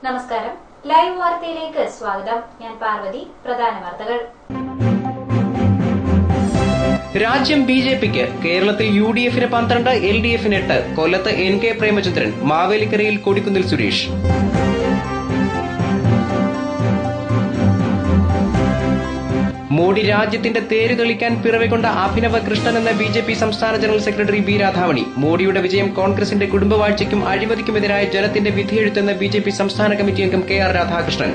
നമസ്കാരം. ലൈവ് വാർത്തയിലേക്ക് സ്വാഗതം. ഞാൻ പാർവതി. പ്രധാന വാർത്തകൾ. രാജ്യം ബിജെപിക്ക്. കേരളത്തിൽ യുഡിഎഫിന് 12, എൽഡിഎഫിന് 8. കൊല്ലത്ത് NK പ്രേമചന്ദ്രൻ, മാവേലിക്കരയിൽ കൊടിക്കുന്നിൽ സുരേഷ്. മോഡി രാജ്യത്തിന്റെ തേര് തെളിക്കാൻ പിറവികൊണ്ട അഭിനവ കൃഷ്ണൻ എന്ന ബിജെപി സംസ്ഥാന ജനറൽ സെക്രട്ടറി ബി രാധാമണി. മോഡിയുടെ വിജയം കോൺഗ്രസിന്റെ കുടുംബവാഴ്ചയ്ക്കും അഴിമതിക്കുമെതിരായ ജനത്തിന്റെ വിധിയെഴുത്തെന്ന ബിജെപി സംസ്ഥാന കമ്മിറ്റി അംഗം KR രാധാകൃഷ്ണൻ.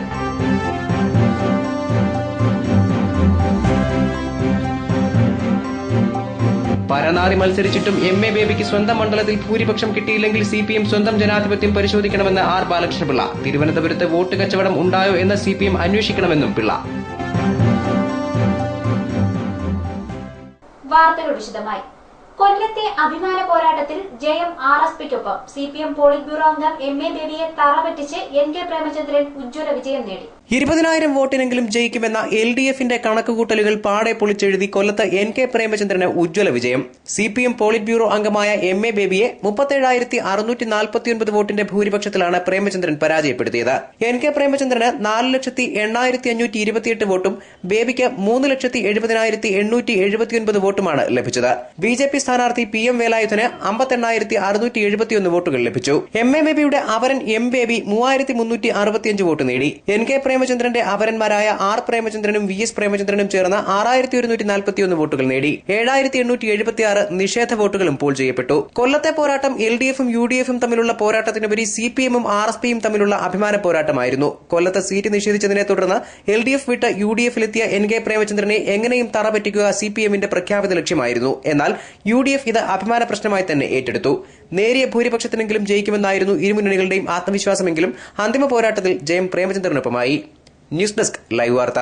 പരനാറി മത്സരിച്ചിട്ടും MA ബേബിക്ക് സ്വന്തം മണ്ഡലത്തിൽ ഭൂരിപക്ഷം കിട്ടിയില്ലെങ്കിൽ CPM സ്വന്തം ജനാധിപത്യം പരിശോധിക്കണമെന്ന് R ബാലകൃഷ്ണപിള്ള. തിരുവനന്തപുരത്ത് വോട്ട് കച്ചവടം ഉണ്ടായോ എന്ന് CPM അന്വേഷിക്കണമെന്നും പിള്ള. വാർത്തകൾ വിശദമായി. കൊല്ലത്തെ അഭിമാന പോരാട്ടത്തിൽ ജയം RSPക്കൊപ്പം. CPM പോളിറ്റ് ബ്യൂറോ അംഗം MA ബേബിയെ തറപറ്റിച്ച് NK പ്രേമചന്ദ്രൻ ഉജ്ജ്വല വിജയം നേടി. 20,000 വോട്ടിനെങ്കിലും ജയിക്കുമെന്ന LDFന്റെ കണക്കുകൂട്ടലുകൾ പാടെ പൊളിച്ചെഴുതി കൊല്ലത്ത് NK പ്രേമചന്ദ്രന് ഉജ്ജ്വല വിജയം. CPM പോളിറ്റ് ബ്യൂറോ അംഗമായ MA ബേബിയെ 37,649 വോട്ടിന്റെ ഭൂരിപക്ഷത്തിലാണ് പ്രേമചന്ദ്രൻ പരാജയപ്പെടുത്തിയത്. NK പ്രേമചന്ദ്രന് 4,08,528 വോട്ടും ബേബിക്ക് 3,70,879 വോട്ടുമാണ് ലഭിച്ചത്. BJP സ്ഥാനാർത്ഥി PM വേലായുധന് 58,671 വോട്ടുകൾ ലഭിച്ചു. MA ബേബിയുടെ അവരൻ M ബേബി 3,365 വോട്ട് നേടി. NK പ്രേമചന്ദ്രന്റെ അവരന്മാരായ R പ്രേമചന്ദ്രനും VS പ്രേമചന്ദ്രനും ചേർന്ന് 6,141 വോട്ടുകൾ നേടി. 7,876 നിഷേധ വോട്ടുകളും പോൾ ചെയ്യപ്പെട്ടു. കൊല്ലത്തെ പോരാട്ടം LDFും UDFും തമ്മിലുള്ള പോരാട്ടത്തിനുപരി CPMും RSPയും തമ്മിലുള്ള അഭിമാന പോരാട്ടമായിരുന്നു. കൊല്ലത്ത് സീറ്റ് നിഷേധിച്ചതിനെ തുടർന്ന് LDF വിട്ട് UDFിലെത്തിയ NK പ്രേമചന്ദ്രനെ എങ്ങനെയും തറപറ്റിക്കുക CPMന്റെ പ്രഖ്യാപിത ലക്ഷ്യമായിരുന്നു. എന്നാൽ UDF ഇത് അഭിമാന പ്രശ്നമായി തന്നെ ഏറ്റെടുത്തു. നേരിയ ഭൂരിപക്ഷത്തിനെങ്കിലും ജയിക്കുമെന്നായിരുന്നു ഇരുമുന്നണികളുടെയും ആത്മവിശ്വാസമെങ്കിലും അന്തിമ പോരാട്ടത്തിൽ ജയം പ്രേമചന്ദ്രനൊപ്പമായി. ന്യൂസ് ഡെസ്ക് ലൈവ് വാർത്ത.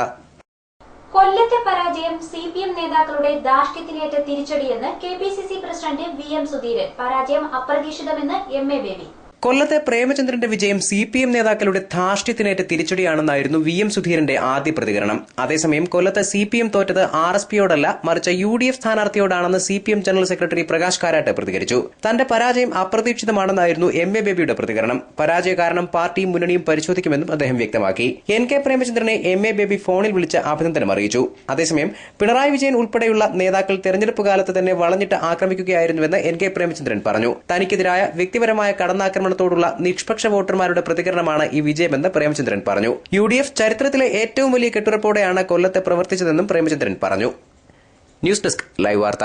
കൊല്ലത്തെ പരാജയം CPM നേതാക്കളുടെ ധാർഷ്ട്യത്തിനേറ്റ തിരിച്ചടിയെന്ന് KPCC പ്രസിഡന്റ് VM സുധീരൻ. പരാജയം അപ്രതീക്ഷിതമെന്ന് MA ബേബി. കൊല്ലത്തെ പ്രേമചന്ദ്രന്റെ വിജയം CPM നേതാക്കളുടെ ധാർഷ്ട്യത്തിനേറ്റ തിരിച്ചടിയാണെന്നായിരുന്നു VM സുധീരന്റെ ആദ്യ പ്രതികരണം. അതേസമയം കൊല്ലത്ത് CPM തോറ്റത് RSPയോടല്ല, മറിച്ച് UDF സ്ഥാനാർത്ഥിയോടാണെന്ന് CPM general secretary Prakash Karat പ്രതികരിച്ചു. തന്റെ പരാജയം അപ്രതീക്ഷിതമാണെന്നായിരുന്നു MA ബേബിയുടെ പ്രതികരണം. പരാജയ കാരണം പാർട്ടിയും മുന്നണിയും പരിശോധിക്കുമെന്നും അദ്ദേഹം വ്യക്തമാക്കി. NK പ്രേമചന്ദ്രനെ MA ബേബി ഫോണിൽ വിളിച്ച് അഭിനന്ദനം അറിയിച്ചു. അതേസമയം പിണറായി വിജയൻ ഉൾപ്പെടെയുള്ള നേതാക്കൾ തെരഞ്ഞെടുപ്പ് കാലത്ത് തന്നെ വളഞ്ഞിട്ട് ആക്രമിക്കുകയായിരുന്നുവെന്ന് NK പ്രേമചന്ദ്രൻ പറഞ്ഞു. തനിക്കെതിരായ വ്യക്തിപരമായ കടന്നാക്രമണം ോടുള്ള നിഷ്പക്ഷ വോട്ടർമാരുടെ പ്രതികരണമാണ് ഈ വിജയമെന്ന് പ്രേമചന്ദ്രൻ പറഞ്ഞു. UDF ചരിത്രത്തിലെ ഏറ്റവും വലിയ കെട്ടുറപ്പോടെയാണ് കൊല്ലത്തെ പ്രവർത്തിച്ചതെന്നും പ്രേമചന്ദ്രൻ പറഞ്ഞു. ന്യൂസ് ഡെസ്ക് ലൈവ് വാർത്ത.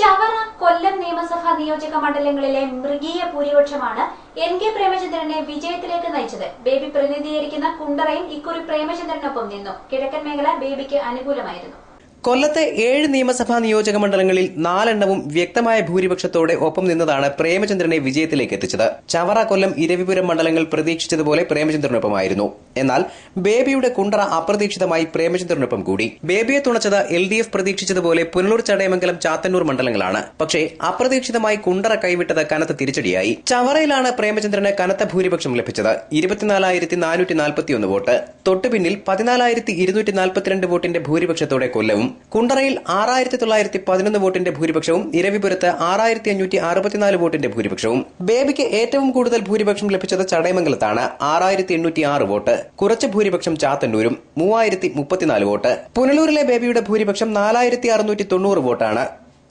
ചവറ, കൊല്ലം നിയമസഭാ നിയോജക മണ്ഡലങ്ങളിലെ മൃഗീയ ഭൂരിപക്ഷമാണ് NK പ്രേമചന്ദ്രനെ വിജയത്തിലേക്ക് നയിച്ചത്. ബേബി പ്രതിനിധീകരിക്കുന്ന കുണ്ടറയിൽ ഇക്കുറി പ്രേമചന്ദ്രനൊപ്പം നിന്നു. കിഴക്കൻ മേഖല ബേബിക്ക് അനുകൂലമായിരുന്നു. കൊല്ലത്തെ 7 നിയമസഭാ നിയോജക മണ്ഡലങ്ങളിൽ 4 വ്യക്തമായ ഭൂരിപക്ഷത്തോടെ ഒപ്പം നിന്നതാണ് പ്രേമചന്ദ്രനെ വിജയത്തിലേക്ക് എത്തിച്ചത്. ചവറ, കൊല്ലം, ഇരവിപുരം മണ്ഡലങ്ങൾ പ്രതീക്ഷിച്ചതുപോലെ പ്രേമചന്ദ്രനൊപ്പമായിരുന്നു. എന്നാൽ ബേബിയുടെ കുണ്ടറ അപ്രതീക്ഷിതമായി പ്രേമചന്ദ്രനൊപ്പം കൂടി. ബേബിയെ തുണച്ചത് LDF പ്രതീക്ഷിച്ചതുപോലെ പുനലൂർ, ചടയമംഗലം, ചാത്തന്നൂർ മണ്ഡലങ്ങളാണ്. പക്ഷേ അപ്രതീക്ഷിതമായി കുണ്ടറ കൈവിട്ടത് കനത്ത തിരിച്ചടിയായി. ചവറയിലാണ് പ്രേമചന്ദ്രന് കനത്ത ഭൂരിപക്ഷം ലഭിച്ചത്. 24,441 വോട്ട്. തൊട്ടുപിന്നിൽ 14,242 വോട്ടിന്റെ ഭൂരിപക്ഷത്തോടെ കൊല്ലവും. കുണ്ടറയിൽ 6,911 വോട്ടിന്റെ ഭൂരിപക്ഷവും ഇരവിപുരത്ത് 6,564 വോട്ടിന്റെ ഭൂരിപക്ഷവും. ബേബിക്ക് ഏറ്റവും കൂടുതൽ ഭൂരിപക്ഷം ലഭിച്ചത് ചടയമംഗലത്താണ്. 6,806 വോട്ട്. കുറച്ച് ഭൂരിപക്ഷം ചാത്തന്നൂരും 3,034 വോട്ട്. പുനലൂരിലെ ബേബിയുടെ ഭൂരിപക്ഷം 4,690 വോട്ടാണ്.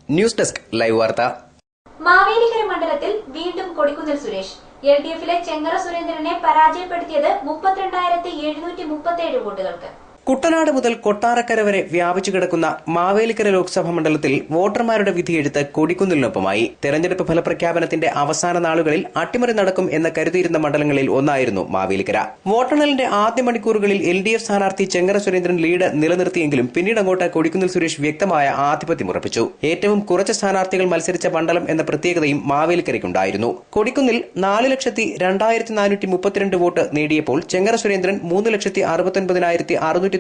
ന്യൂസ് ഡെസ്ക് ലൈവ് വാർത്ത. മാവേലിക്കര മണ്ഡലത്തിൽ വീണ്ടും കൊടിക്കുന്നിൽ സുരേഷ്. LDFിലെ ചെങ്ങറ സുരേന്ദ്രനെ പരാജയപ്പെടുത്തിയത് 32,737 വോട്ടുകൾക്ക്. കുട്ടനാട് മുതൽ കൊട്ടാരക്കര വരെ വ്യാപിച്ചു കിടക്കുന്ന മാവേലിക്കര ലോക്സഭാ മണ്ഡലത്തിൽ വോട്ടർമാരുടെ വിധിയെഴുത്ത് കൊടിക്കുന്നിലിനൊപ്പമായി. തെരഞ്ഞെടുപ്പ് ഫലപ്രഖ്യാപനത്തിന്റെ അവസാന നാളുകളിൽ അട്ടിമറി നടക്കും എന്ന് കരുതിയിരുന്ന മണ്ഡലങ്ങളിൽ ഒന്നായിരുന്നു മാവേലിക്കര. വോട്ടെണ്ണലിന്റെ ആദ്യ മണിക്കൂറുകളിൽ LDF സ്ഥാനാർത്ഥി ചെങ്ങറ സുരേന്ദ്രൻ ലീഡ് നിലനിർത്തിയെങ്കിലും പിന്നീട് അങ്ങോട്ട് കൊടിക്കുന്നിൽ സുരേഷ് വ്യക്തമായ ആധിപത്യം ഉറപ്പിച്ചു. ഏറ്റവും കുറച്ച് സ്ഥാനാർത്ഥികൾ മത്സരിച്ച മണ്ഡലം എന്ന പ്രത്യേകതയും മാവേലിക്കരയ്ക്കുണ്ടായിരുന്നു. കൊടിക്കുന്നിൽ 4,02,432 വോട്ട് നേടിയപ്പോൾ ചെങ്ങറ സുരേന്ദ്രൻ 3,69,695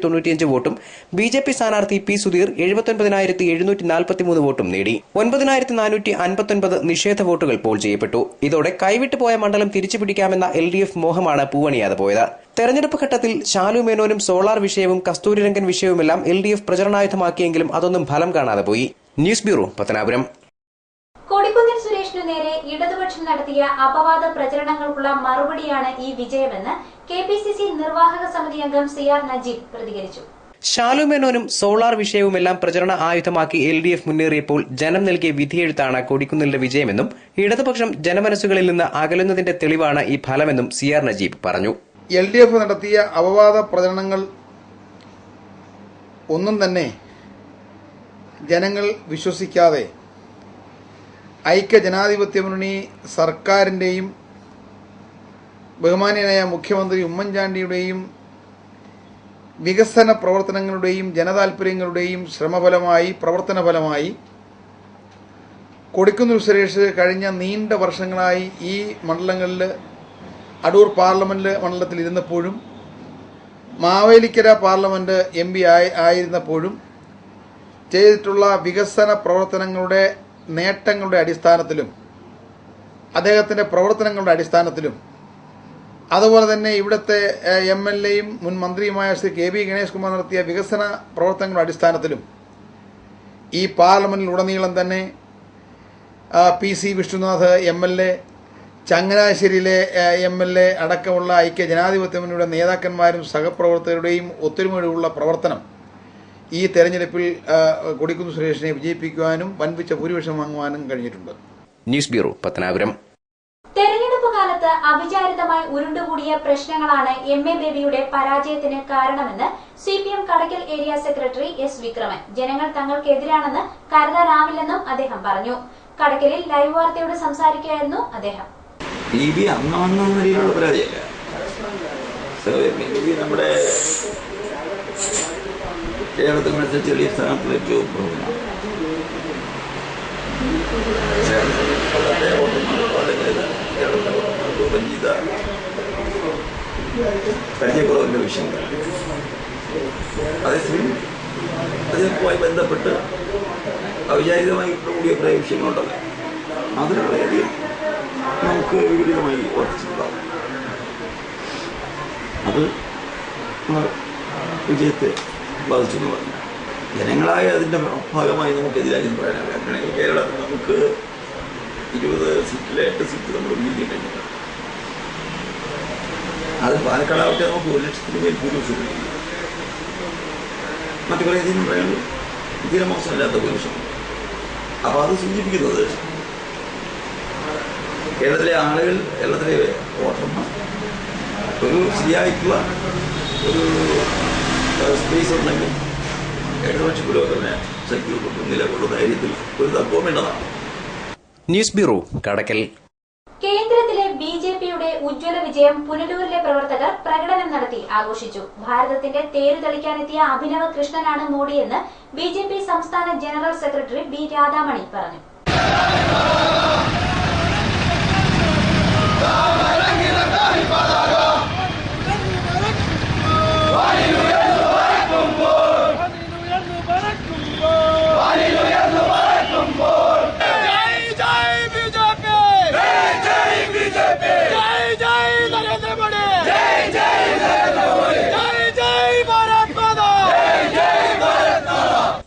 വോട്ടും BJP സ്ഥാനാർത്ഥി P സുധീർ 79,743 വോട്ടും നേടി. 9,459 നിഷേധ വോട്ടുകൾ പോൾ ചെയ്യപ്പെട്ടു. ഇതോടെ കൈവിട്ടുപോയ മണ്ഡലം തിരിച്ചുപിടിക്കാമെന്ന LDF മോഹമാണ് പൂവണിയാതെ പോയത്. തെരഞ്ഞെടുപ്പ് ഘട്ടത്തിൽ ശാലു മേനോനും സോളാർ വിഷയവും കസ്തൂരിരംഗൻ വിഷയവുമെല്ലാം LDF പ്രചരണായുധമാക്കിയെങ്കിലും അതൊന്നും ഫലം കാണാതെ പോയി. News bureau, Pathanapuram. കൊടിക്കുന്നിൽ സുരേഷിന് നേരെ ഇടതുപക്ഷം നടത്തിയ അപവാദ പ്രചരണങ്ങൾക്കുള്ള മറുപടിയാണ് ഈ വിജയമെന്ന് KPCC നിർവാഹക സമിതി അംഗം CR നജീബ് പ്രതികരിച്ചു. ഷാലു മേനോനും സോളാർ വിഷയവുമെല്ലാം പ്രചരണ ആയുധമാക്കി LDF മുന്നേറിയപ്പോൾ ജനം നൽകിയ വിധിയെഴുത്താണ് കൊടിക്കുന്നിലിന്റെ വിജയമെന്നും ഇടതുപക്ഷം ജനമനസ്സുകളിൽ നിന്ന് അകലുന്നതിന്റെ തെളിവാണ് ഈ ഫലമെന്നും CR നജീബ് പറഞ്ഞു. LDF നടത്തിയ അപവാദ പ്രചരണങ്ങൾ ഒന്നും തന്നെ ജനങ്ങൾ വിശ്വസിക്കാതെ ഐക്യ ജനാധിപത്യ മുന്നണി സർക്കാരിൻ്റെയും ബഹുമാന്യനായ മുഖ്യമന്ത്രി ഉമ്മൻചാണ്ടിയുടെയും വികസന പ്രവർത്തനങ്ങളുടെയും ജനതാൽപര്യങ്ങളുടെയും ശ്രമഫലമായി പ്രവർത്തനഫലമായി കൊടിക്കുന്നിൽ സുരേഷ് കഴിഞ്ഞ നീണ്ട വർഷങ്ങളായി ഈ മണ്ഡലങ്ങളിൽ അടൂർ പാർലമെന്റ് മണ്ഡലത്തിൽ ഇരുന്നപ്പോഴും മാവേലിക്കര പാർലമെന്റ് MP ആയിരുന്നപ്പോഴും ചെയ്തിട്ടുള്ള വികസന പ്രവർത്തനങ്ങളുടെ നേട്ടങ്ങളുടെ അടിസ്ഥാനത്തിലും അദ്ദേഹത്തിൻ്റെ പ്രവർത്തനങ്ങളുടെ അടിസ്ഥാനത്തിലും അതുപോലെ തന്നെ ഇവിടുത്തെ MLAയും മുൻ മന്ത്രിയുമായ ശ്രീ KB ഗണേഷ് കുമാർ നടത്തിയ വികസന പ്രവർത്തനങ്ങളുടെ അടിസ്ഥാനത്തിലും ഈ പാർലമെന്റിലുടനീളം തന്നെ PC വിഷ്ണുനാഥ് MLA, ചങ്ങനാശ്ശേരിയിലെ MLA അടക്കമുള്ള ഐക്യ ജനാധിപത്യ മുന്നണിയുടെ നേതാക്കന്മാരും സഹപ്രവർത്തകരുടെയും ഒത്തൊരുമയോടുള്ള പ്രവർത്തനം ഈ തെരഞ്ഞെടുപ്പിൽ കൊടിക്കുന്നിൽ സുരേഷിനെ വിജയിപ്പിക്കുവാനും വൻപിച്ച ഭൂരിപക്ഷം വാങ്ങുവാനും കഴിഞ്ഞിട്ടുണ്ട്. News bureau, Pathanapuram. തെരഞ്ഞെടുപ്പ് കാലത്ത് അവിചാരിതമായി ഉരുണ്ടുകൂടിയ പ്രശ്നങ്ങളാണ് MA ബേബിയുടെ പരാജയത്തിന് കാരണമെന്ന് CPM കടക്കൽ ഏരിയ സെക്രട്ടറി S വിക്രമൻ. ജനങ്ങൾ തങ്ങൾക്കെതിരാണെന്ന് കരുതാനാവില്ലെന്നും അദ്ദേഹം പറഞ്ഞു. കടക്കലിൽ ലൈവ് വാർത്തയോട് സംസാരിക്കുകയായിരുന്നു അദ്ദേഹം. നമ്മുടെ കേരളത്തിൽ മത്സരിച്ച ചെറിയ സ്ഥാനത്ത് ഏറ്റവും പരിചയക്കുറവിന്റെ വിഷയങ്ങൾ. അതേസമയം അതുമായി ബന്ധപ്പെട്ട് അവിചാരിതമായി കൂടിയ കുറേ വിഷയങ്ങളുണ്ടല്ലോ, അതിന് വളരെയധികം നമുക്ക് വിപരീതമായി വർദ്ധിച്ചിട്ടുണ്ടാവും. അത് വിജയത്തെ ബാധിച്ചു എന്ന് പറഞ്ഞു. ജനങ്ങളായ അതിൻ്റെ ഭാഗമായി നമുക്കെതിരായി പറയാനാവില്ല. അങ്ങനെയെങ്കിൽ കേരളത്തിൽ നമുക്ക് 20 സീറ്റിലെ 8 സീറ്റ് നമ്മൾ വീഴ്ച കഴിഞ്ഞിട്ടുണ്ട്. അത് പാലക്കാടാവട്ടെ നമുക്ക് 1 ലക്ഷത്തിന് മേൽ ഭൂരിപക്ഷം കിട്ടി. മറ്റു കുറേ അധികം പറയുന്നത് തീരെ മോശമില്ലാത്ത ഭൂരിപക്ഷം. അപ്പോൾ അത് സൂചിപ്പിക്കുന്നത് കേരളത്തിലെ ആളുകൾ, കേരളത്തിലെ വോട്ടർമാർ ഒരു ശരിയായിട്ടുള്ള ഒരു സ്പേസ് ഉണ്ടെങ്കിൽ ഇടതുപക്ഷ പുരോഗമന ശക്തികൾക്കൊക്കെ നിലകൊള്ളുന്ന ധൈര്യത്തിൽ ഒരു തത്വം വേണ്ടതാണ്. ന്യൂസ് ബ്യൂറോ, കടക്കൽ. കേന്ദ്രത്തിലെ BJPയുടെ ഉജ്ജ്വല വിജയം പുനലൂരിലെ പ്രവർത്തകർ പ്രകടനം നടത്തി ആഘോഷിച്ചു. ഭാരതത്തിന്റെ തേര് തെളിക്കാനെത്തിയ അഭിനവ കൃഷ്ണനാണ് മോഡിയെന്ന് BJP സംസ്ഥാന ജനറൽ സെക്രട്ടറി B രാധാമണി പറഞ്ഞു.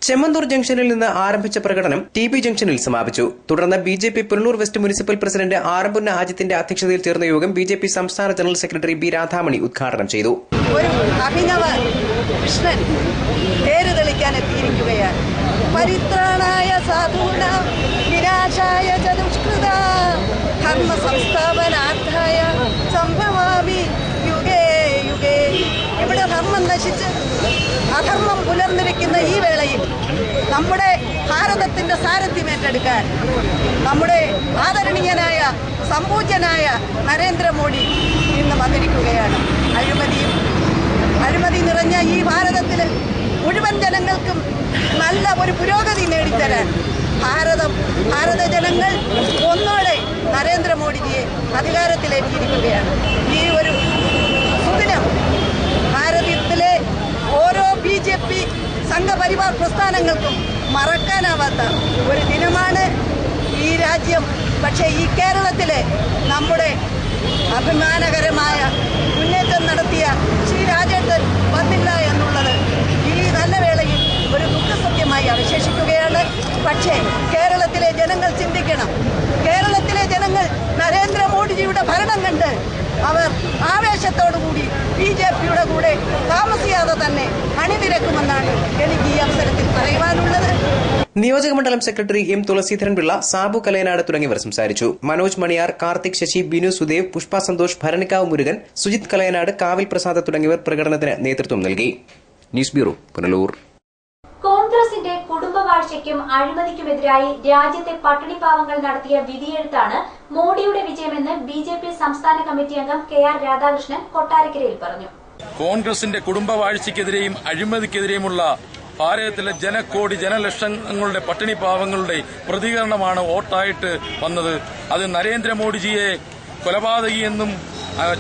ചെമ്മന്തൂർ ജംഗ്ഷനിൽ നിന്ന് ആരംഭിച്ച പ്രകടനം TP ജംഗ്ഷനിൽ സമാപിച്ചു. തുടർന്ന് BJP Punalur west municipal president ആറമ്പുന്ന അജിത്തിന്റെ അധ്യക്ഷതയിൽ ചേർന്ന യോഗം BJP സംസ്ഥാന ജനറൽ സെക്രട്ടറി B രാധാമണി ഉദ്ഘാടനം ചെയ്തു. ഒരു അഭിനവ കൃഷ്ണൻ തേര് തെളിക്കാൻ എത്തിയിരിക്കുകയാണ്. പരിത്രാണായ സാധൂനാം വിനാശായ ചതുഷ്കൃത ധർമ്മ സംസ്ഥാപനാർത്ഥായ സംഭവാമി യുഗേ യുഗേ. ഇവിടെ ധർമ്മം നശിച്ച് അധർമ്മം പുലർന്നിരിക്കുന്ന ഈ വേളയിൽ നമ്മുടെ ഭാരതത്തിന്റെ സാരഥ്യം ഏറ്റെടുക്കാൻ നമ്മുടെ ആദരണീയനായ സംപൂജ്യനായ നരേന്ദ്രമോദി ഇന്ന് വന്നിരിക്കുകയാണ്. അഴിമതി നിറഞ്ഞ ഈ ഭാരതത്തിൽ മുഴുവൻ ജനങ്ങൾക്കും നല്ല ഒരു പുരോഗതി നേടിത്തരാൻ ഭാരത ജനങ്ങൾ ഒന്നോടെ നരേന്ദ്രമോദിജിയെ അധികാരത്തിലേറ്റിയിരിക്കുകയാണ്. ഈ ഒരു സുദിനം ഭാരതത്തിലെ ഓരോ BJP സംഘപരിവാർ പ്രസ്ഥാനങ്ങൾക്കും മറക്കാനാവാത്ത ഒരു ദിനമാണ് ഈ രാജ്യം. പക്ഷേ ഈ കേരളത്തിലെ നമ്മുടെ അഭിമാനകരമായ മുന്നേറ്റം നടത്തിയ ശ്രീ രാജേട്ടൻ വന്നില്ല എന്നുള്ളത് ഈ നല്ല വേളയിൽ ഒരു ദുഃഖസത്യമായി അവശേഷിക്കുകയാണ്. പക്ഷേ കേരളത്തിലെ ജനങ്ങൾ ചിന്തിക്കണം. കേരളത്തിലെ പറയാനുള്ളത്? നിയോജകമണ്ഡലം സെക്രട്ടറി എം തുളസീധരൻ പിള്ള, സാബു കലയനാട് തുടങ്ങിയവർ സംസാരിച്ചു. മനോജ് മണിയാർ, കാർത്തിക് ശശി, ബിനു സുദേവ്, പുഷ്പ സന്തോഷ്, ഭരണിക്കാവ് മുരുകൻ, സുജിത് കലയനാട്, കാവിൽ പ്രസാദ് തുടങ്ങിയവർ പ്രകടനത്തിന് നേതൃത്വം നൽകി. News bureau, Punalur. കോൺഗ്രസിന്റെ കുടുംബവാഴ്ചയ്ക്കും അഴിമതിക്കുമെതിരായി രാജ്യത്തെ പട്ടിണിപ്പാവങ്ങൾ നടത്തിയ വിധിയെഴുത്താണ് മോഡിയുടെ വിജയമെന്ന് ബിജെപി സംസ്ഥാന കമ്മിറ്റി അംഗം കെ.ആർ. രാധാകൃഷ്ണൻ കൊട്ടാരക്കരയിൽ പറഞ്ഞു. കോൺഗ്രസിന്റെ കുടുംബവാഴ്ചയ്ക്കെതിരെയും അഴിമതിക്കെതിരെയുമുള്ള ഭാരതത്തിലെ ജനകോടി ജനലക്ഷങ്ങളുടെ പട്ടിണിപ്പാവങ്ങളുടെ പ്രതികരണമാണ് വോട്ടായിട്ട് വന്നത്. അത് നരേന്ദ്രമോദിജിയെ കൊലപാതകിയെന്നും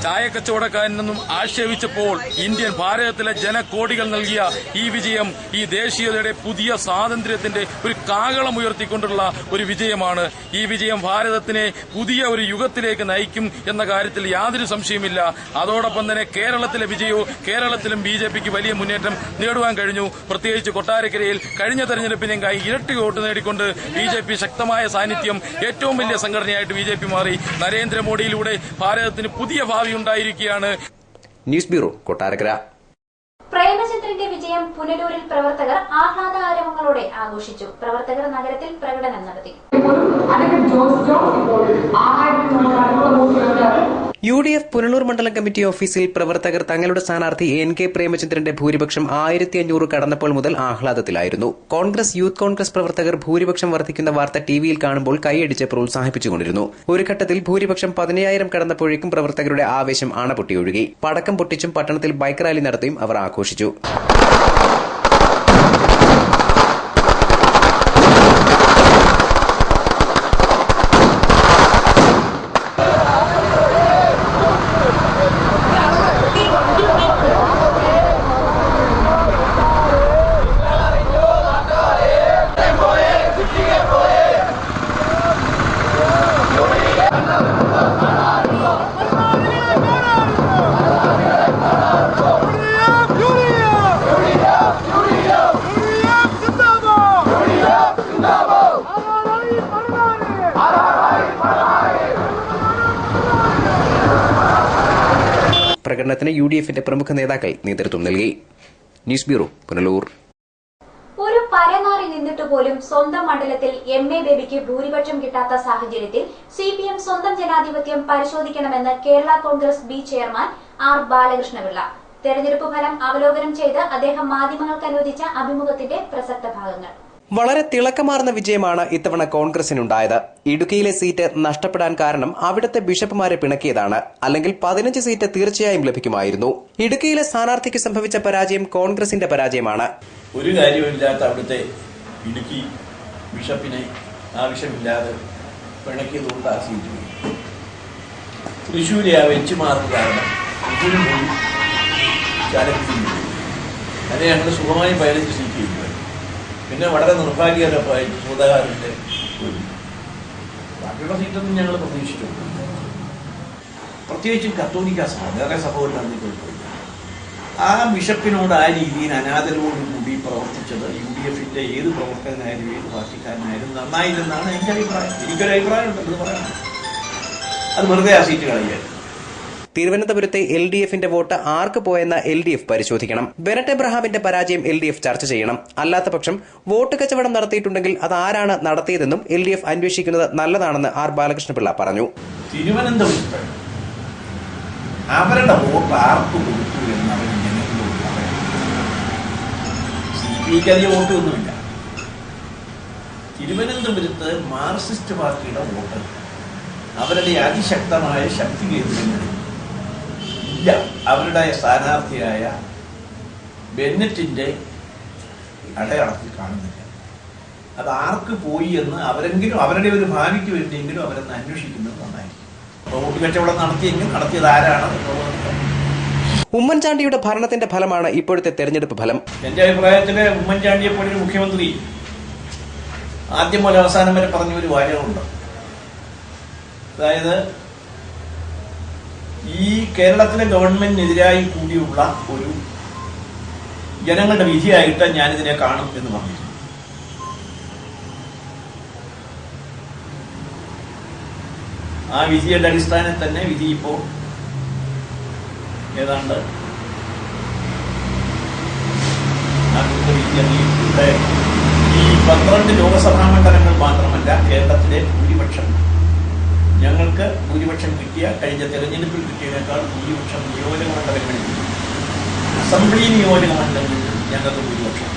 ചായക്കച്ചവടക്കാരനെന്നും ആക്ഷേപിച്ചപ്പോൾ ഇന്ത്യൻ ഭാരതത്തിലെ ജനകോടികൾ നൽകിയ ഈ വിജയം ഈ ദേശീയതയുടെ പുതിയ സ്വാതന്ത്ര്യത്തിന്റെ ഒരു കാഹളം ഉയർത്തിക്കൊണ്ടുള്ള ഒരു വിജയമാണ്. ഈ വിജയം ഭാരതത്തിനെ പുതിയ ഒരു യുഗത്തിലേക്ക് നയിക്കും എന്ന കാര്യത്തിൽ യാതൊരു സംശയമില്ല. അതോടൊപ്പം തന്നെ കേരളത്തിലെ വിജയവും കേരളത്തിലും ബിജെപിക്ക് വലിയ മുന്നേറ്റം നേടുവാൻ കഴിഞ്ഞു. പ്രത്യേകിച്ച് കൊട്ടാരക്കരയിൽ കഴിഞ്ഞ തെരഞ്ഞെടുപ്പിനേക്കായി ഇരട്ടി വോട്ട് നേടിക്കൊണ്ട് ബിജെപി ശക്തമായ സാന്നിധ്യം, ഏറ്റവും വലിയ സംഘടനയായിട്ട് ബിജെപി മാറി. നരേന്ദ്രമോദിയിലൂടെ ഭാരതത്തിന് പുതിയ ഭാവി ഉണ്ടായിരിക്കുകയാണ്. News bureau, Kottarakkara. പ്രേമചന്ദ്രന്റെ വിജയം പുനലൂരിൽ പ്രവർത്തകർ ആഹ്ലാദാരവങ്ങളോടെ ആഘോഷിച്ചു. പ്രവർത്തകർ നഗരത്തിൽ പ്രകടനം നടത്തി. UDF പുനലൂർ മണ്ഡലം കമ്മിറ്റി ഓഫീസിൽ പ്രവർത്തകർ തങ്ങളുടെ സ്ഥാനാർത്ഥി NK പ്രേമചന്ദ്രന്റെ ഭൂരിപക്ഷം 1500 കടന്നപ്പോൾ മുതൽ ആഹ്ലാദത്തിലായിരുന്നു. കോൺഗ്രസ് യൂത്ത് കോൺഗ്രസ് പ്രവർത്തകർ ഭൂരിപക്ഷം വർദ്ധിക്കുന്ന വാർത്ത ടിവിയിൽ കാണുമ്പോൾ കൈയടിച്ച് പ്രോത്സാഹിപ്പിച്ചുകൊണ്ടിരുന്നു. ഒരു ഘട്ടത്തിൽ ഭൂരിപക്ഷം 15000 കടന്നപ്പോഴേക്കും പ്രവർത്തകരുടെ ആവേശം അണപൊട്ടിയൊഴുകി. പടക്കം പൊട്ടിച്ചും പട്ടണത്തിൽ ബൈക്ക് റാലി നടത്തിയും അവർ ആഘോഷിച്ചു. പ്രകടനത്തിന് UDFന്റെ പ്രമുഖ നേതാക്കൾ നേതൃത്വം നൽകി. News bureau, Punalur. ഒരു പരമാറി നിന്നിട്ട് പോലും സ്വന്തം മണ്ഡലത്തിൽ MA ബേബിക്ക് ഭൂരിപക്ഷം കിട്ടാത്ത സാഹചര്യത്തിൽ CPM സ്വന്തം ജനാധിപത്യം പരിശോധിക്കണമെന്ന് Kerala Congress B chairman R. Balakrishna Pillai. തെരഞ്ഞെടുപ്പ് ഫലം അവലോകനം ചെയ്ത് അദ്ദേഹം മാധ്യമങ്ങൾക്ക് അനുവദിച്ച അഭിമുഖത്തിന്റെ പ്രസക്ത ഭാഗങ്ങൾ. വളരെ തിളക്കമാർന്ന വിജയമാണ് ഇത്തവണ കോൺഗ്രസിനുണ്ടായത്. ഇടുക്കിയിലെ സീറ്റ് നഷ്ടപ്പെടാൻ കാരണം അവിടുത്തെ ബിഷപ്പുമാരെ പിണക്കിയതാണ്. അല്ലെങ്കിൽ 15 സീറ്റ് തീർച്ചയായും ലഭിക്കുമായിരുന്നു. ഇടുക്കിയിലെ സ്ഥാനാർത്ഥിക്ക് സംഭവിച്ച പരാജയം കോൺഗ്രസിന്റെ പരാജയമാണ്. ഒരു കാര്യമില്ലാത്ത അവിടുത്തെ ഇടുക്കി ബിഷപ്പിനെ ആവശ്യമില്ലാതെ പിണക്കിയതുകൊണ്ട് ആ സീറ്റ് പോയി. തൃശ്ശൂരെ ആ വെച്ചുമാർക്ക് കാരണം തൃശ്ശൂരും പോയി, ചാലക്കുടിയും പോയി. അങ്ങനെ ഞങ്ങൾ സുഖമായി 15 സീറ്റ് ചെയ്യുക. പിന്നെ വളരെ നിർഭാഗ്യകരമായിട്ട് സൂതകാരൻ്റെ പോയി. ബാക്കിയുള്ള സീറ്റൊന്നും ഞങ്ങൾ പ്രതീക്ഷിച്ചു. പ്രത്യേകിച്ചും കത്തോലിക്ക സഭ, വേറെ സഭകളിൽ പോയി ആ ബിഷപ്പിനോട് ആ രീതിയിൽ അനാദരവോടുകൂടി പ്രവർത്തിച്ചത് UDFന്റെ ഏത് പ്രവർത്തകനായാലും ഏത് പാർട്ടിക്കാരനായാലും നന്നായില്ലെന്നാണ് എൻ്റെ അഭിപ്രായം. എനിക്കൊരു അഭിപ്രായം ഉണ്ടെന്ന് പറയാം. അത് വെറുതെ ആ സീറ്റ് കളയായിരുന്നു. തിരുവനന്തപുരത്തെ LDFന്റെ വോട്ട് ആർക്ക് പോയെന്ന LDF പരിശോധിക്കണം. ബെനറ്റ് എബ്രഹാമിന്റെ പരാജയം LDF ചർച്ച ചെയ്യണം. അല്ലാത്ത പക്ഷം വോട്ട് കച്ചവടം നടത്തിയിട്ടുണ്ടെങ്കിൽ അത് ആരാണ് നടത്തിയതെന്നും LDF അന്വേഷിക്കുന്നത് നല്ലതാണെന്ന് R. ബാലകൃഷ്ണപിള്ള പറഞ്ഞു. തിരുവനന്തപുരത്ത് അവരുടെ വോട്ട് ആർക്ക് കൊടുത്തു എന്ന് അവർ ജനങ്ങളോട് പറയാം. CPIക്ക് അധികം വോട്ടൊന്നുമില്ല. തിരുവനന്തപുരത്ത് മാർക്സിസ്റ്റ് പാർട്ടിയുടെ വോട്ട് അവരുടെ അതിശക്തമായ ശക്തി കേന്ദ്രങ്ങളിൽ ഇല്ല. അവരുടെ സ്ഥാനാർത്ഥിയായ ബെന്നറ്റിന്റെ അടയാളത്തിൽ കാണുന്നില്ല. അത് ആർക്ക് പോയി എന്ന് അവരെങ്കിലും അവരുടെ ഒരു ഭാവിക്ക് വേണ്ടിയെങ്കിലും അവരെന്ന് അന്വേഷിക്കുന്നത് നന്നായിരിക്കും. അപ്പോൾ വോട്ട് കച്ചവടം നടത്തിയെങ്കിൽ നടത്തിയത് ആരാണ്? ഉമ്മൻചാണ്ടിയുടെ ഭരണത്തിന്റെ ഫലമാണ് ഇപ്പോഴത്തെ തെരഞ്ഞെടുപ്പ് ഫലം. എന്റെ അഭിപ്രായത്തില് ഉമ്മൻചാണ്ടിയെ പോലൊരു മുഖ്യമന്ത്രി ആദ്യം മുതൽ അവസാനം വരെ പറഞ്ഞൊരു വാചകമുണ്ട്. അതായത് ഈ കേരളത്തിലെ ഗവൺമെന്റിനെതിരായി കൂടിയുള്ള ഒരു ജനങ്ങളുടെ വിധിയായിട്ട് ഞാനിതിനെ കാണും എന്ന് പറഞ്ഞു. ആ വിധിയുടെ അടിസ്ഥാനത്തിൽ തന്നെ വിധി ഇപ്പോൾ ഏതാണ്ട് വിധി ഈ 12 ലോകസഭാ മണ്ഡലങ്ങൾ മാത്രമല്ല, കേരളത്തിലെ ഭൂരിപക്ഷം, ഞങ്ങൾക്ക് ഭൂരിപക്ഷം കിട്ടിയ കഴിഞ്ഞ തെരഞ്ഞെടുപ്പിൽ കിട്ടിയതിനേക്കാൾ ഭൂരിപക്ഷം നിയോജക മണ്ഡലങ്ങളിൽ, അസംബ്ലി നിയോജക മണ്ഡലങ്ങളിൽ ഞങ്ങൾക്ക് ഭൂരിപക്ഷം.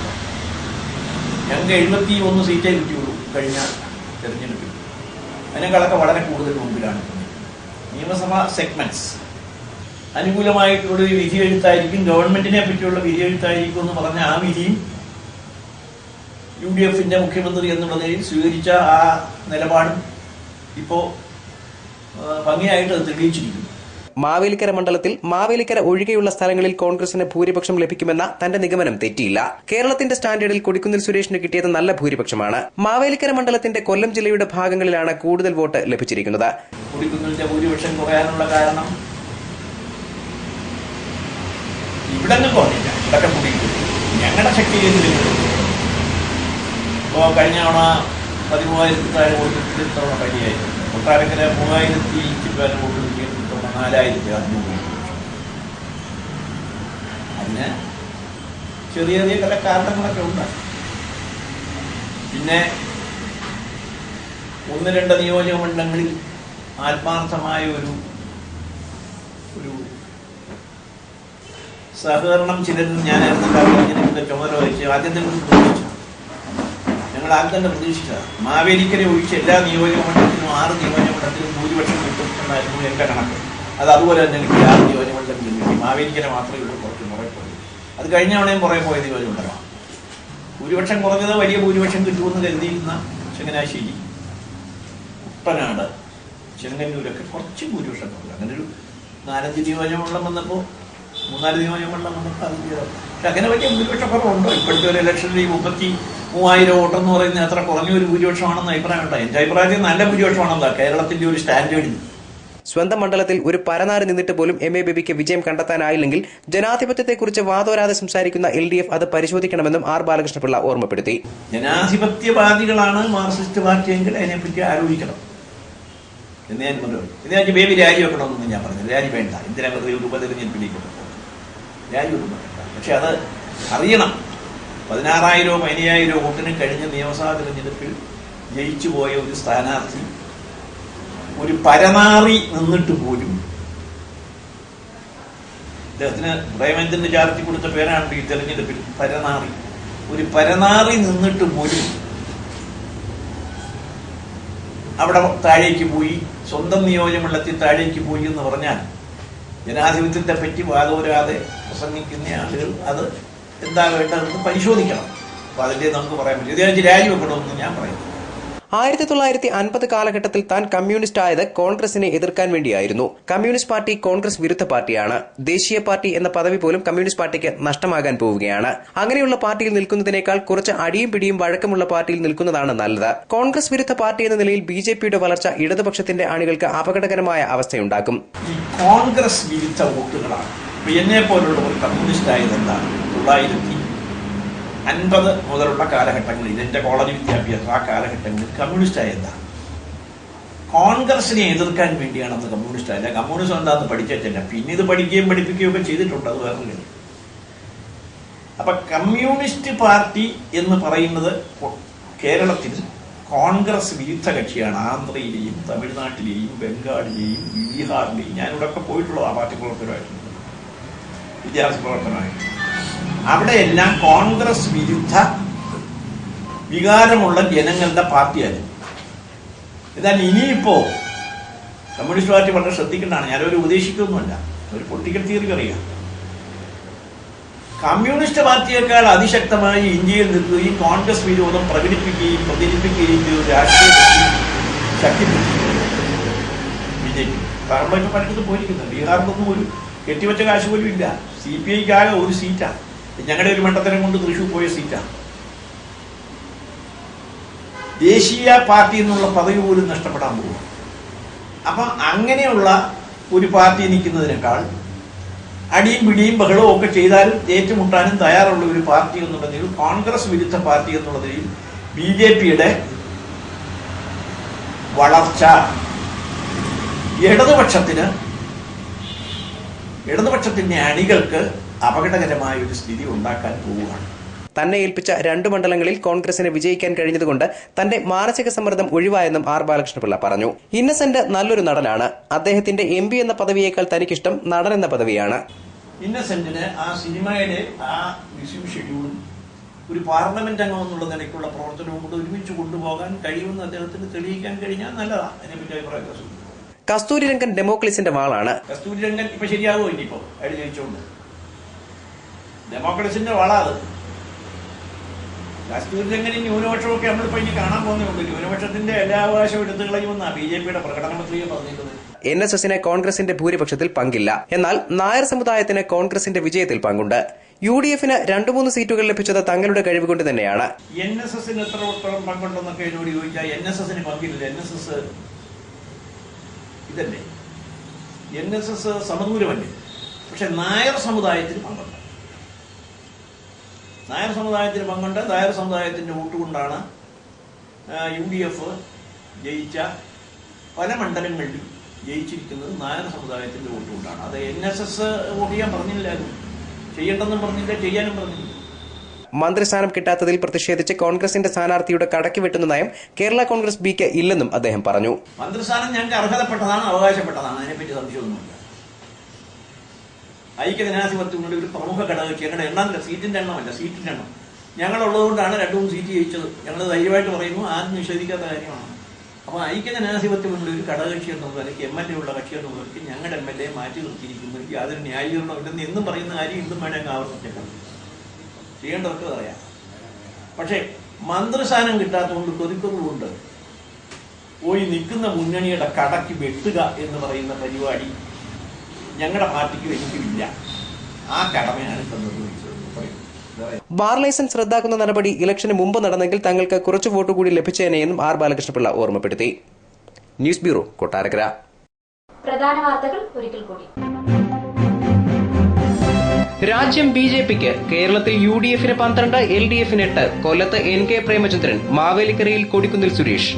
ഞങ്ങൾക്ക് 71 സീറ്റേ കിട്ടിയുള്ളൂ കഴിഞ്ഞ തെരഞ്ഞെടുപ്പിൽ. അതിനേക്കാളൊക്കെ വളരെ കൂടുതൽ മുമ്പിലാണ്. നിയമസഭാ സെഗ്മെന്റ്സ് അനുകൂലമായിട്ടുള്ളൊരു വിധി എഴുത്തായിരിക്കും, ഗവൺമെന്റിനെ പറ്റിയുള്ള വിധി എഴുത്തായിരിക്കും എന്ന് പറഞ്ഞ ആ വിധിയും UDFന്റെ മുഖ്യമന്ത്രി എന്നുള്ള നിലയിൽ സ്വീകരിച്ച ആ നിലപാടും ഇപ്പോ ഭംഗിയായിട്ട് തെളിയിച്ചിരിക്കുന്നു. മാവേലിക്കര മണ്ഡലത്തിൽ മാവേലിക്കര ഒഴികെയുള്ള സ്ഥലങ്ങളിൽ കോൺഗ്രസിന് ഭൂരിപക്ഷം ലഭിക്കുമെന്ന തന്റെ നിഗമനം തെറ്റിയില്ല. കേരളത്തിന്റെ സ്റ്റാൻഡേർഡിൽ കൊടിക്കുന്നിൽ സുരേഷിന് കിട്ടിയത് നല്ല ഭൂരിപക്ഷമാണ്. മാവേലിക്കര മണ്ഡലത്തിന്റെ കൊല്ലം ജില്ലയുടെ ഭാഗങ്ങളിലാണ് കൂടുതൽ വോട്ട് ലഭിച്ചിരിക്കുന്നത്. കൊടിക്കുന്നിലിന്റെ ഭൂരിപക്ഷം കുറയാനുള്ള കാരണം ഇവിടെ കുറഞ്ഞില്ല, ഇതൊക്കെ കൂടി ഞങ്ങളുടെ ശക്തി കേന്ദ്രങ്ങൾ ഇപ്പോൾ കഴിഞ്ഞ തവണ 13,000 വോട്ട് തവണ പനിയായിരുന്നു. കൊട്ടാരക്കര 3,000 വോട്ട് കിട്ടിയ തവണ 4,500. അതിന് ചെറിയ ചെറിയ ചില കാരണങ്ങളൊക്കെ ഉണ്ട്. പിന്നെ 1-2 നിയോജക മണ്ഡലങ്ങളിൽ ആത്മാർത്ഥമായ ഒരു സഹകരണം ചിലരിൽ ഞാൻ ഇതിന്റെ ചുമതല വഹിച്ച് ആദ്യം തന്നെ പ്രതീക്ഷിച്ചു. ഞങ്ങൾ ആദ്യം തന്നെ പ്രതീക്ഷിച്ചത് മാവേലിക്കരെ ഒഴിച്ച് എല്ലാ നിയോജക മണ്ഡലത്തിലും 6 നിയോജക മണ്ഡലത്തിലും ഭൂരിപക്ഷം കിട്ടുമെന്നായിരുന്നു എൻ്റെ കണക്ക്. അത് അതുപോലെ തന്നെ കിട്ടി. 6 നിയോജക മണ്ഡലത്തിലും കിട്ടി. മാവേലിക്കര മാത്രമേ ഉള്ളൂ കുറച്ച് കുറേ പോയി. അത് കഴിഞ്ഞ തവണയും കുറേ പോയ നിയോജക മണ്ഡലമാണ്. ഭൂരിപക്ഷം കുറഞ്ഞത് വലിയ ഭൂരിപക്ഷം കിട്ടുമെന്ന് കരുതിയിരുന്ന ചങ്ങനാശ്ശേരി, കുട്ടനാട്, ചെങ്ങന്നൂരൊക്കെ കുറച്ച് ഭൂരിപക്ഷം കുറഞ്ഞു. അങ്ങനെ ഒരു 4-5 നിയോജക മണ്ഡലം വന്നപ്പോൾ 3-4 നിയോജക മണ്ഡലം വന്നപ്പോൾ അത് ചെയ്തു. പക്ഷെ അങ്ങനെ വലിയ ഭൂരിപക്ഷ കുറവുണ്ടോ? ഇപ്പോഴത്തെ ഒരു ഇലക്ഷനിൽ 33,000 വോട്ടെന്ന് പറയുന്നത് അത്ര കുറഞ്ഞൊരു ഭൂരിപക്ഷമാണെന്ന് അഭിപ്രായമുണ്ടോ? എൻ്റെ അഭിപ്രായത്തിൽ നല്ല ഭൂരിപക്ഷമാണെന്നാ കേരളത്തിന്റെ ഒരു സ്റ്റാൻഡേർഡിൽ. സ്വന്തം മണ്ഡലത്തിൽ ഒരു പരനാറി നിന്നിട്ട് പോലും MA ബേബിക്ക് വിജയം കണ്ടെത്താനായില്ലെങ്കിൽ ജനാധിപത്യത്തെക്കുറിച്ച് വാതോരാതെ സംസാരിക്കുന്ന LDF അത് പരിശോധിക്കണമെന്നും R. ബാലകൃഷ്ണപിള്ള ഓർമ്മപ്പെടുത്തി. ജനാധിപത്യവാദികളാണ് മാർക്സിസ്റ്റ് പാർട്ടിയെങ്കിൽ അതിനെപ്പറ്റി ആലോചിക്കണം എന്ന് ഞാൻ പറഞ്ഞു. ഇതിനകത്ത് ബേബി രാജിവെക്കണമെന്നൊന്നും ഞാൻ പറഞ്ഞു. രാജി വേണ്ട, എന്തിനാ വെറുതെ ഒരു ഉപതെരഞ്ഞെടുപ്പിലേക്ക് രാജിവെക്കുന്നു. പക്ഷെ അത് അറിയണം. 16,000 15,000 വോട്ടിന് കഴിഞ്ഞ നിയമസഭാ തെരഞ്ഞെടുപ്പിൽ ജയിച്ചു പോയ ഒരു സ്ഥാനാർത്ഥി ഒരു പരനാറി നിന്നിട്ട് പോലും, അദ്ദേഹത്തിന് പ്രേമചന്ദ്രന് ചാർത്തി കൊടുത്ത പേരാണ് ഈ തെരഞ്ഞെടുപ്പിൽ പരനാറി. ഒരു പരനാറി നിന്നിട്ട് പോലും അവിടെ താഴേക്ക് പോയി, സ്വന്തം നിയോജകമണ്ഡലത്തിൽ താഴേക്ക് പോയി എന്ന് പറഞ്ഞാൽ ജനാധിപത്യത്തെ പറ്റി വാദോരാതെ പ്രസംഗിക്കുന്ന ആളുകൾ അത് എന്താ വേണ്ടതെന്ന് പരിശോധിക്കണം. അപ്പൊ അതിന്റെ നമുക്ക് പറയാൻ പറ്റും. ഇതിനകത്ത് രാജിവെക്കണമെന്ന് ഞാൻ പറയുന്നു. 1950 കാലഘട്ടത്തിൽ താൻ കമ്മ്യൂണിസ്റ്റ് ആയത് കോൺഗ്രസിനെ എതിർക്കാൻ വേണ്ടിയായിരുന്നു. കമ്മ്യൂണിസ്റ്റ് പാർട്ടി കോൺഗ്രസ് വിരുദ്ധ പാർട്ടിയാണ്. ദേശീയ പാർട്ടി എന്ന പദവി പോലും കമ്മ്യൂണിസ്റ്റ് പാർട്ടിക്ക് നഷ്ടമാകാൻ പോവുകയാണ്. അങ്ങനെയുള്ള പാർട്ടിയിൽ നിൽക്കുന്നതിനേക്കാൾ കുറച്ച് അടിയും പിടിയും വഴക്കമുള്ള പാർട്ടിയിൽ നിൽക്കുന്നതാണ് നല്ലത്. കോൺഗ്രസ് വിരുദ്ധ പാർട്ടി എന്ന നിലയിൽ BJPയുടെ വളർച്ച ഇടതുപക്ഷത്തിന്റെ അണികൾക്ക് അപകടകരമായ അവസ്ഥയുണ്ടാക്കും. ഈ കോൺഗ്രസ് വിരുദ്ധ വോട്ടുകളാണ്. എന്നെ പോലുള്ളവർ കമ്മ്യൂണിസ്റ്റ് ആയത് എന്താണ്? 1950 മുതലുള്ള കാലഘട്ടങ്ങളിൽ, എൻ്റെ കോളേജ് വിദ്യാഭ്യാസം ആ കാലഘട്ടങ്ങളിൽ കമ്മ്യൂണിസ്റ്റ് ആയതാണ്. കോൺഗ്രസിനെ എതിർക്കാൻ വേണ്ടിയാണെന്ന് കമ്മ്യൂണിസ്റ്റ് ആയില്ല. കമ്മ്യൂണിസം എന്താണെന്ന് പഠിച്ചിട്ടില്ല. പിന്നെ ഇത് പഠിക്കുകയും പഠിപ്പിക്കുകയും ഒക്കെ ചെയ്തിട്ടുണ്ട്. അത് വേറെ കാര്യം. അപ്പൊ കമ്മ്യൂണിസ്റ്റ് പാർട്ടി എന്ന് പറയുന്നത് കേരളത്തിൽ കോൺഗ്രസ് വിരുദ്ധ കക്ഷിയാണ്. ആന്ധ്രയിലെയും തമിഴ്നാട്ടിലെയും ബംഗാളിലെയും ബീഹാറിലെയും ഞാനിവിടെയൊക്കെ പോയിട്ടുള്ളത് ആ പാർട്ടി പ്രവർത്തനമായിട്ടുണ്ട്, വിദ്യാർത്ഥി പ്രവർത്തനമായിട്ട്. അവിടെയെല്ലാം കോൺഗ്രസ് വിരുദ്ധ വികാരമുള്ള ജനങ്ങളുടെ പാർട്ടിയായിരുന്നു. എന്നാൽ ഇനിയിപ്പോ കമ്മ്യൂണിസ്റ്റ് പാർട്ടി വളരെ ശ്രദ്ധിക്കേണ്ടതാണ്. ഞാനൊരു ഉപദേശിക്കൊന്നുമല്ല, ഒരു പൊളിറ്റിക്കൽ തിയറി അറിയാം. കമ്മ്യൂണിസ്റ്റ് പാർട്ടിയേക്കാൾ അതിശക്തമായി ഇന്ത്യയിൽ നിൽക്കുകയും കോൺഗ്രസ് വിരോധം പ്രകടിപ്പിക്കുകയും പ്രചരിപ്പിക്കുകയും ചെയ്ത രാഷ്ട്രീയ ശക്തിപ്പെടുത്തി BJP. കാരണം പലയിടത്തും പോയിരിക്കുന്നത് ബീഹാറിലൊന്നും ഒരു കെട്ടിവെച്ച കാശ് പോലും ഇല്ല. CPIക്ക് ആകെ ഒരു സീറ്റാണ്. ഞങ്ങളുടെ ഒരു മണ്ഡലത്തിനെ കൊണ്ട് തൃശ്ശൂർ പോയ സീറ്റാണ്. ദേശീയ പാർട്ടി എന്നുള്ള പദവി പോലും നഷ്ടപ്പെടാൻ പോകും. അപ്പം അങ്ങനെയുള്ള ഒരു പാർട്ടി നിൽക്കുന്നതിനേക്കാൾ അടിയും പിടിയും ബഹളവും ഒക്കെ ചെയ്താലും ഏറ്റുമുട്ടാനും തയ്യാറുള്ള ഒരു പാർട്ടി എന്നുള്ളതിൽ, കോൺഗ്രസ് വിരുദ്ധ പാർട്ടി എന്നുള്ളതിൽ BJPയുടെ വളർച്ച ഇടതുപക്ഷത്തിന്റെ അണികൾക്ക് അപകടകരമായ ഒരു സ്ഥിതി ഉണ്ടാക്കാൻ പോവുകയാണ്. തന്നെ ഏൽപ്പിച്ച 2 മണ്ഡലങ്ങളിൽ കോൺഗ്രസിന് വിജയിക്കാൻ കഴിഞ്ഞതുകൊണ്ട് തന്റെ മാനസിക സമ്മർദ്ദം ഒഴിവായെന്നും ആർ ബാലകൃഷ്ണപിള്ള പറഞ്ഞു. ഇന്നസെന്റ് നല്ലൊരു നടനാണ്. അദ്ദേഹത്തിന്റെ MP എന്ന പദവിയേക്കാൾ തനിക്കിഷ്ടം നടൻ എന്ന പദവിയാണ്. ഇന്നസെന്റിന് ആ സിനിമയിലെ ആ വിസ്യൂ ഷെഡ്യൂളും ഒരു പാർലമെന്റ് അംഗം എന്നുള്ള നിലയ്ക്കുള്ള പ്രവർത്തനവും കൂടെ ഒരുമിച്ച് കൊണ്ടുപോകാൻ കഴിയുമെന്ന് അദ്ദേഹത്തിന് തെളിയിക്കാൻ കഴിഞ്ഞാൽ നല്ലതാണ്. അതിനെപ്പറ്റി അഭിപ്രായം. കസ്തൂരിരംഗൻ ഡെമോക്രസിന്റെ വാളാണ്. കസ്തൂരിരംഗൻ ഇപ്പൊ ശരിയാവോ? ഇനിയിപ്പോ അയാൾ ജയിച്ചോണ്ട് ഡെമോക്രസിന്റെ വാളാത്. കസ്തൂരിരംഗൻ ന്യൂനപക്ഷമൊക്കെ നമ്മളിപ്പോ ഇനി കാണാൻ പോകുന്നുണ്ട്. ന്യൂനപക്ഷത്തിന്റെ എല്ലാ അവകാശവും എടുത്തു കളയുമെന്നാണ് BJPയുടെ പ്രകടന പത്രിക പറഞ്ഞിരിക്കുന്നത്. NSSന് കോൺഗ്രസിന്റെ ഭൂരിപക്ഷത്തിൽ പങ്കില്ല. എന്നാൽ നായർ സമുദായത്തിന് കോൺഗ്രസിന്റെ വിജയത്തിൽ പങ്കുണ്ട്. UDFന് 2-3 സീറ്റുകൾ ലഭിച്ചത് തങ്ങളുടെ കഴിവുകൊണ്ട് തന്നെയാണ്. NSSന് എത്ര പങ്കുണ്ടെന്നൊക്കെ എന്നോട് ചോദിച്ചാൽ NSSന് പങ്കില്ല. NSS ഇതല്ലേ, NSS സമദൂരമല്ലേ. പക്ഷെ നായർ സമുദായത്തിന് പങ്കുണ്ട്. നായർ സമുദായത്തിന് പങ്കുണ്ട്. നായർ സമുദായത്തിന്റെ വോട്ടുകൊണ്ടാണ് UDF ജയിച്ച പല മണ്ഡലങ്ങളിലും ജയിച്ചിരിക്കുന്നത്. നായർ സമുദായത്തിന്റെ വോട്ടുകൊണ്ടാണ്. അത് NSS വോട്ട് ചെയ്യാൻ പറഞ്ഞില്ലായിരുന്നു, ചെയ്യേണ്ടെന്നും പറഞ്ഞില്ല, ചെയ്യാനും പറഞ്ഞില്ല. മന്ത്രിസ്ഥാനം കിട്ടാത്തതിൽ പ്രതിഷേധിച്ച് കോൺഗ്രസിന്റെ സ്ഥാനാർത്ഥിയുടെ കടക്കി വെട്ടുന്ന നയം കേരള കോൺഗ്രസ് Bക്ക് ഇല്ലെന്നും അദ്ദേഹം പറഞ്ഞു. മന്ത്രിസ്ഥാനം ഞങ്ങൾക്ക് അർഹതപ്പെട്ടതാണ്, അവകാശപ്പെട്ടതാണ്. അതിനെപ്പറ്റി സംശയമൊന്നുമില്ല. ഐക്യജനാധിപത്യങ്ങളുടെ ഒരു പ്രമുഖ ഘടകകക്ഷി. ഞങ്ങളുടെ എണ്ണമില്ല, സീറ്റിന്റെ എണ്ണമല്ല, സീറ്റിന്റെ എണ്ണം ഞങ്ങളുള്ളതുകൊണ്ടാണ് 2-3 സീറ്റ് ജയിച്ചത്. ഞങ്ങൾ ധൈര്യമായിട്ട് പറയുന്നു, ആരും നിഷേധിക്കാത്ത കാര്യമാണ്. അപ്പോൾ ഐക്യജനാധിപത്യമുള്ള ഒരു ഘടകകക്ഷി എന്നുള്ളവർക്ക് MLA ഉള്ള കക്ഷി എന്നുള്ളവർക്ക് ഞങ്ങളുടെ MLA മാറ്റി നിർത്തിയിരിക്കുന്നു. യാതൊരു ന്യായീകരണമില്ലെന്ന് എന്നും പറയുന്ന കാര്യം ഇന്നും വേണമെങ്കിൽ ആവർത്തിച്ചേക്കാം. ചെയ്യേണ്ടവർക്ക് പറയാം. പക്ഷെ മന്ത്രിസ്ഥാനം കിട്ടാത്തതുകൊണ്ട് കൊതിക്കുന്നുണ്ട് പോയി നിൽക്കുന്ന മുന്നണിയുടെ കടക്കി വെട്ടുക എന്ന് പറയുന്ന പരിപാടി ഞങ്ങളുടെ പാർട്ടിക്കും എനിക്കുമില്ല. ആ കടമയാണ് ഇപ്പം നിർവഹിച്ചത്. ബാർ ലൈസൻസ് റദ്ദാക്കുന്ന നടപടി ഇലക്ഷന് മുമ്പ് നടന്നെങ്കിൽ തങ്ങൾക്ക് കുറച്ചു വോട്ട് കൂടി ലഭിച്ചേനെയെന്നും ആർ ബാലകൃഷ്ണപിള്ള ഓർമ്മപ്പെടുത്തി. News bureau, Kottarakkara. പ്രധാന വാർത്തകൾ ഒരിക്കൽ കൂടി. രാജ്യം BJPക്ക്. കേരളത്തിൽ UDFന് 12, LDFന് 8. കൊല്ലത്ത് NK പ്രേമചന്ദ്രൻ, മാവേലിക്കരയിൽ കൊടിക്കുന്നിൽ സുരേഷ്.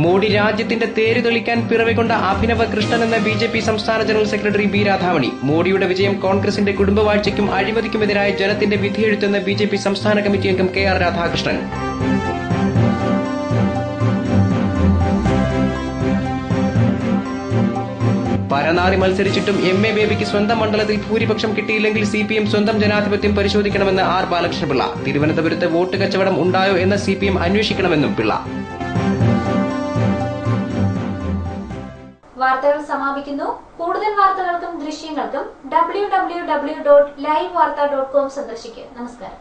മോഡി രാജ്യത്തിന്റെ തേര് തെളിക്കാൻ പിറവികൊണ്ട അഭിനവ കൃഷ്ണൻ എന്ന BJP സംസ്ഥാന ജനറൽ സെക്രട്ടറി B രാധാമണി. മോഡിയുടെ വിജയം കോൺഗ്രസിന്റെ കുടുംബവാഴ്ചയ്ക്കും അഴിമതിക്കുമെതിരായ ജനത്തിന്റെ വിധിയെഴുത്തെന്ന് BJP സംസ്ഥാന കമ്മിറ്റി അംഗം KR രാധാകൃഷ്ണൻ. പരനാറി മത്സരിച്ചിട്ടും MA ബേബിക്ക് സ്വന്തം മണ്ഡലത്തിൽ ഭൂരിപക്ഷം കിട്ടിയില്ലെങ്കിൽ CPM സ്വന്തം ജനാധിപത്യം പരിശോധിക്കണമെന്ന് ആർ ബാലകൃഷ്ണപിള്ള. തിരുവനന്തപുരത്ത് വോട്ട് കച്ചവടം ഉണ്ടായോ എന്ന് CPM അന്വേഷിക്കണമെന്നും പിള്ള. വാർത്തകൾ സമാപിക്കുന്നു. കൂടുതൽ വാർത്തകൾക്കും ദൃശ്യങ്ങൾക്കും www.livevarta.com സന്ദർശിക്കുക. നമസ്കാരം.